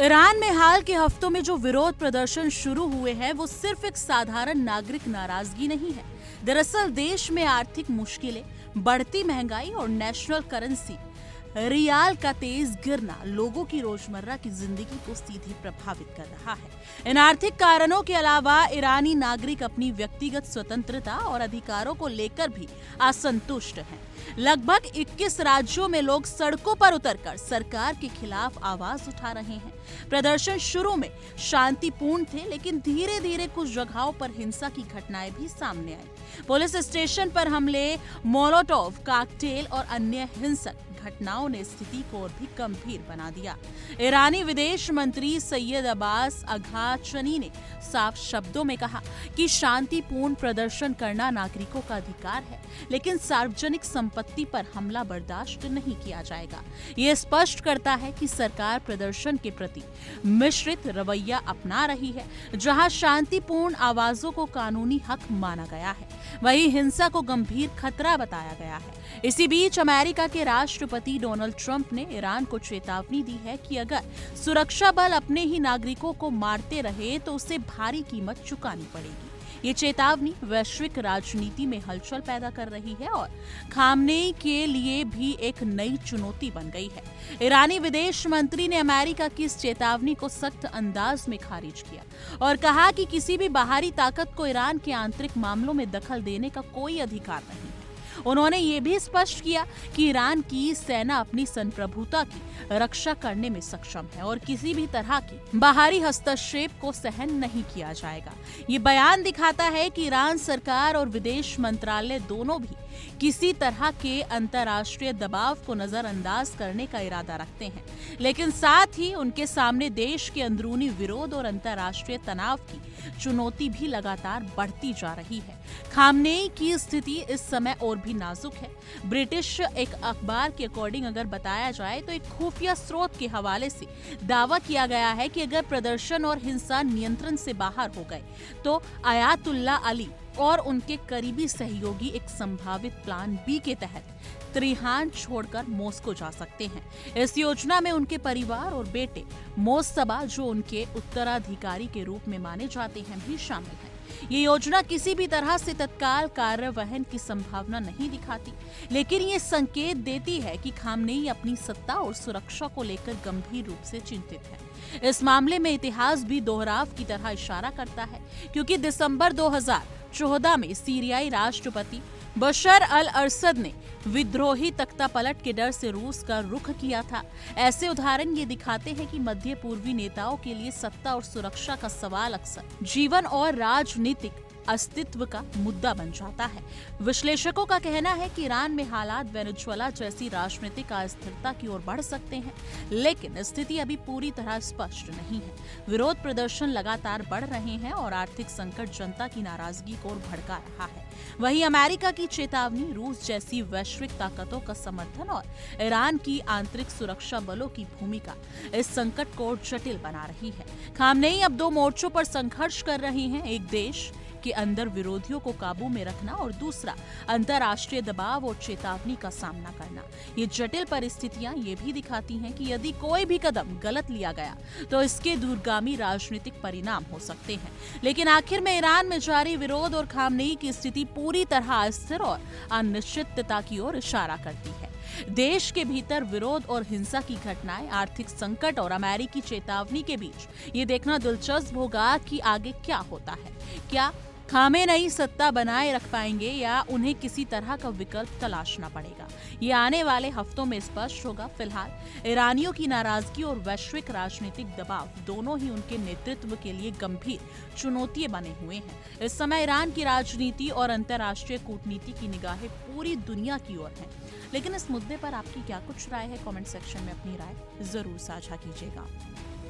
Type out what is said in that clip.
Iran में हाल के हफ्तों में जो विरोध प्रदर्शन शुरू हुए हैं वो सिर्फ एक साधारण नागरिक नाराजगी नहीं है। दरअसल देश में आर्थिक मुश्किलें, बढ़ती महंगाई और नेशनल करेंसी रियाल का तेज गिरना लोगों की रोजमर्रा की जिंदगी को सीधे प्रभावित कर रहा है। इन आर्थिक कारणों के अलावा ईरानी नागरिक अपनी व्यक्तिगत स्वतंत्रता और अधिकारों को लेकर भी असंतुष्ट हैं। लगभग 21 राज्यों में लोग सड़कों पर उतरकर सरकार के खिलाफ आवाज उठा रहे हैं। प्रदर्शन शुरू में शांतिपूर्ण थे, लेकिन धीरे धीरे कुछ जगहों पर हिंसा की घटनाएं भी सामने आई। पुलिस स्टेशन पर हमले, मोलोटोव कॉकटेल और अन्य हिंसक घटनाओं ने स्थिति को और भी गंभीर बना दिया। ईरानी विदेश मंत्री सैयद अब्बास अघाचनी ने साफ शब्दों में कहा कि शांतिपूर्ण प्रदर्शन करना नागरिकों का अधिकार है, लेकिन सार्वजनिक संपत्ति पर हमला बर्दाश्त नहीं किया जाएगा। ये स्पष्ट करता है कि सरकार प्रदर्शन के प्रति मिश्रित रवैया अपना रही है। जहां शांतिपूर्ण आवाजों को कानूनी हक माना गया है, वहीं हिंसा को गंभीर खतरा बताया गया है। इसी बीच अमेरिका के राष्ट्रपति डोनाल्ड ट्रंप ने ईरान को चेतावनी दी है कि अगर सुरक्षा बल अपने ही नागरिकों को मारते रहे तो उसे भारी कीमत चुकानी पड़ेगी। ये चेतावनी वैश्विक राजनीति में हलचल पैदा कर रही है और खामनेई के लिए भी एक नई चुनौती बन गई है। ईरानी विदेश मंत्री ने अमेरिका की इस चेतावनी को सख्त अंदाज में खारिज किया और कहा कि किसी भी बाहरी ताकत को ईरान के आंतरिक मामलों में दखल देने का कोई अधिकार नहीं है। उन्होंने ये भी स्पष्ट किया कि ईरान की सेना अपनी संप्रभुता की रक्षा करने में सक्षम है और किसी भी तरह की बाहरी हस्तक्षेप को सहन नहीं किया जाएगा। ये बयान दिखाता है कि ईरान सरकार और विदेश मंत्रालय दोनों भी किसी तरह के अंतर्राष्ट्रीय दबाव को नजरअंदाज करने का इरादा रखते हैं, लेकिन साथ ही उनके सामने देश के अंदरूनी विरोध और अंतर्राष्ट्रीय तनाव की चुनौती भी लगातार बढ़ती जा रही है। खामनेई की स्थिति इस समय और भी नाजुक है। ब्रिटिश एक अखबार के अकॉर्डिंग अगर बताया जाए तो एक खुफिया स्रोत के हवाले से दावा किया गया है कि अगर प्रदर्शन और हिंसा नियंत्रण से बाहर हो गए तो आयातुल्ला अली और उनके करीबी सहयोगी एक संभावित प्लान बी के तहत त्रिहान छोड़कर मॉस्को जा सकते हैं। इस योजना में उनके परिवार और बेटे मोस्तफा, जो उनके उत्तराधिकारी के रूप में माने जाते हैं, भी शामिल हैं। ये योजना किसी भी तरह से तत्काल कार्यवहन की संभावना नहीं दिखाती, लेकिन ये संकेत देती है कि खामनेई अपनी सत्ता और सुरक्षा को लेकर गंभीर रूप से चिंतित है। इस मामले में इतिहास भी दोहराव की तरह इशारा करता है, क्योंकि दिसंबर 2014 में सीरियाई राष्ट्रपति बशर अल असद ने विद्रोही तख्तापलट के डर से रूस का रुख किया था। ऐसे उदाहरण ये दिखाते हैं कि मध्य पूर्वी नेताओं के लिए सत्ता और सुरक्षा का सवाल अक्सर जीवन और राजनीतिक अस्तित्व का मुद्दा बन जाता है। विश्लेषकों का कहना है कि ईरान में हालात वेनेजुएला जैसी राजनीतिक अस्थिरता की ओर बढ़ सकते हैं, लेकिन स्थिति अभी पूरी तरह स्पष्ट नहीं है। विरोध प्रदर्शन लगातार बढ़ रहे हैं और आर्थिक संकट जनता की नाराजगी को ओर भड़का रहा है। वहीं अमेरिका की चेतावनी, रूस जैसी वैश्विक ताकतों का समर्थन और ईरान की आंतरिक सुरक्षा बलों की भूमिका इस संकट को जटिल बना रही है। खामनेई अब दो मोर्चों पर संघर्ष कर रही हैं, एक देश के अंदर विरोधियों को काबू में रखना और दूसरा अंतर्राष्ट्रीय दबाव और चेतावनी का सामना करना। ये जटिल परिस्थितियां ये भी दिखाती हैं कि यदि कोई भी कदम गलत लिया गया तो इसके दूरगामी राजनीतिक परिणाम हो सकते हैं। लेकिन आखिर में ईरान में जारी विरोध और खामनेई की स्थिति पूरी तरह अस्थिर और अनिश्चितता की ओर इशारा करती है। देश के भीतर विरोध और हिंसा की घटनाएं, आर्थिक संकट और अमेरिकी चेतावनी के बीच ये देखना दिलचस्प होगा कि आगे क्या होता है। क्या खामेनेई सत्ता बनाए रख पाएंगे या उन्हें किसी तरह का विकल्प तलाशना पड़ेगा? ये आने वाले हफ्तों में स्पष्ट होगा। फिलहाल ईरानियों की नाराजगी और वैश्विक राजनीतिक दबाव दोनों ही उनके नेतृत्व के लिए गंभीर चुनौतियां बने हुए हैं। इस समय ईरान की राजनीति और अंतर्राष्ट्रीय कूटनीति की निगाहें पूरी दुनिया की ओर हैं। लेकिन इस मुद्दे पर आपकी क्या कुछ राय है? कमेंट सेक्शन में अपनी राय जरूर साझा कीजिएगा।